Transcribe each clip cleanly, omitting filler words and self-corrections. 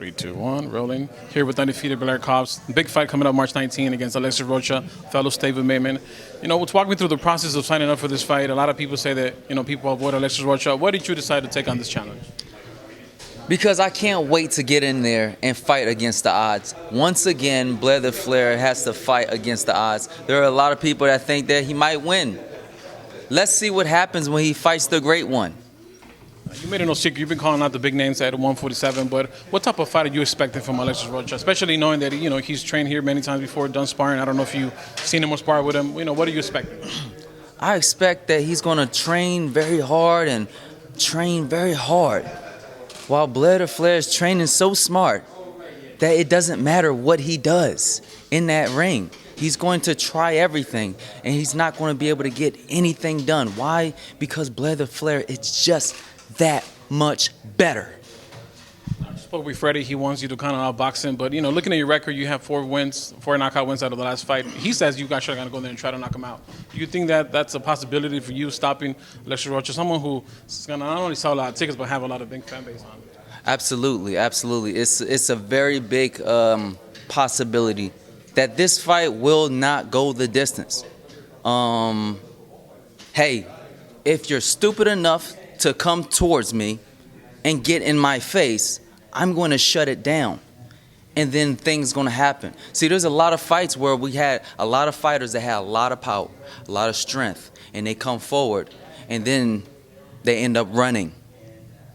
3, 2, 1, rolling. Here with undefeated Blair Cobbs. Big fight coming up March 19 against Alexis Rocha, fellow stablemate. Walk me through the process of signing up for this fight. A lot of people say that, people avoid Alexis Rocha. Why did you decide to take on this challenge? Because I can't wait to get in there and fight against the odds. Once again, Blair the Flair has to fight against the odds. There are a lot of people that think that he might win. Let's see what happens when he fights the great one. You made it no secret. You've been calling out the big names at 147, but what type of fight are you expecting from Alexis Rocha, especially knowing that he's trained here many times before, done sparring? I don't know if you've seen him or spar with him. What are you expecting? I expect that he's going to train very hard and train very hard, while Blair the Flair is training so smart that it doesn't matter what he does in that ring. He's going to try everything, and he's not going to be able to get anything done. Why? Because Blair the Flair is just that much better. I spoke with Freddie. He wants you to kind of outbox him, but looking at your record, you have 4 knockout wins out of the last fight. He says you guys are going to go there and try to knock him out. Do you think that that's a possibility for you stopping Alexis Rocha, someone who's going to not only sell a lot of tickets but have a lot of big fan base on it? Absolutely, absolutely. It's a very big possibility that this fight will not go the distance. Hey, if you're stupid enough to come towards me and get in my face, I'm going to shut it down, and then things going to happen. See, there's a lot of fights where we had a lot of fighters that had a lot of power, a lot of strength, and they come forward, and then they end up running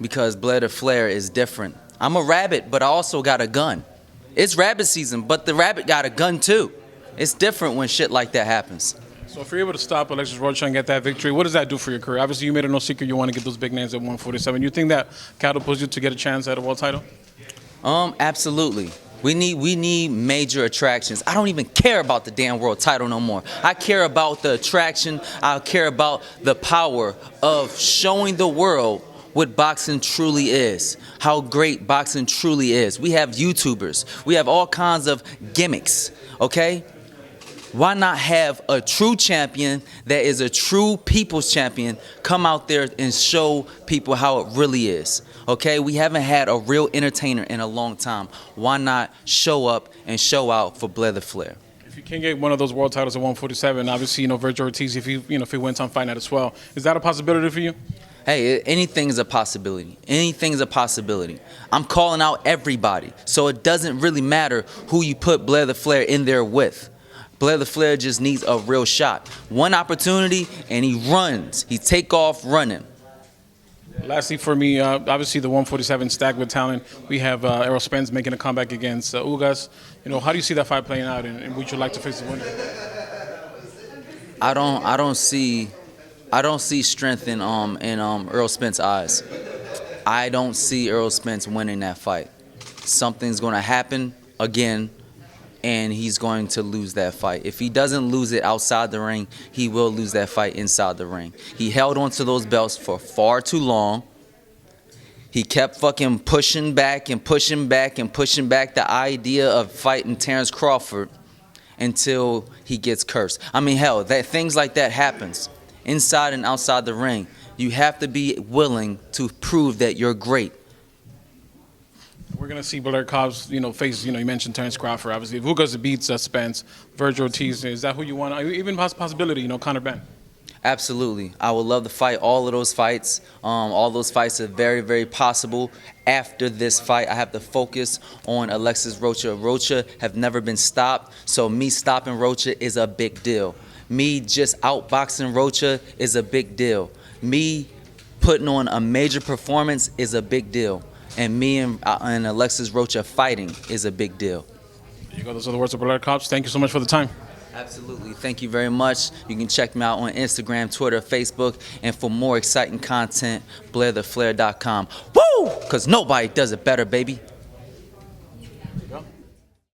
because Blair the Flair is different. I'm a rabbit, but I also got a gun. It's rabbit season, but the rabbit got a gun too. It's different when shit like that happens. So if you're able to stop Alexis Rocha and get that victory, what does that do for your career? Obviously, you made it no secret you want to get those big names at 147. You think that catapults you to get a chance at a world title? Absolutely. We need major attractions. I don't even care about the damn world title no more. I care about the attraction. I care about the power of showing the world what boxing truly is, how great boxing truly is. We have YouTubers. We have all kinds of gimmicks, okay? Why not have a true champion that is a true people's champion come out there and show people how it really is? Okay, we haven't had a real entertainer in a long time. Why not show up and show out for Blair the Flair? If you can get one of those world titles at 147, obviously, Vergil Ortiz, if he wins on Fight Night as well, is that a possibility for you? Hey, anything is a possibility. Anything is a possibility. I'm calling out everybody, so it doesn't really matter who you put Blair the Flair in there with. Blair the Flair just needs a real shot. One opportunity, and he runs. He take off running. Lastly, for me, obviously the 147 stacked with talent. We have Errol Spences making a comeback against Ugas. How do you see that fight playing out, and would you like to face the winner? I don't see strength in Errol Spence's eyes. I don't see Errol Spence winning that fight. Something's going to happen again, and he's going to lose that fight. If he doesn't lose it outside the ring, he will lose that fight inside the ring. He held on to those belts for far too long. He kept fucking pushing back and pushing back and pushing back the idea of fighting Terrence Crawford until he gets cursed. I mean, hell, things like that happens inside and outside the ring. You have to be willing to prove that you're great. We're going to see Blair Cobbs, face, you mentioned Terrence Crawford, obviously. If Ugas beats Spence, Vergil Ortiz, is that who you want? Even possibility, Conor Ben? Absolutely. I would love to fight all of those fights. All those fights are very, very possible. After this fight, I have to focus on Alexis Rocha. Rocha have never been stopped, so me stopping Rocha is a big deal. Me just outboxing Rocha is a big deal. Me putting on a major performance is a big deal. And me and Alexis Rocha fighting is a big deal. There you go. Those are the words of Blair Cobbs. Thank you so much for the time. Absolutely. Thank you very much. You can check me out on Instagram, Twitter, Facebook, and for more exciting content, BlairTheFlair.com. Woo! Because nobody does it better, baby.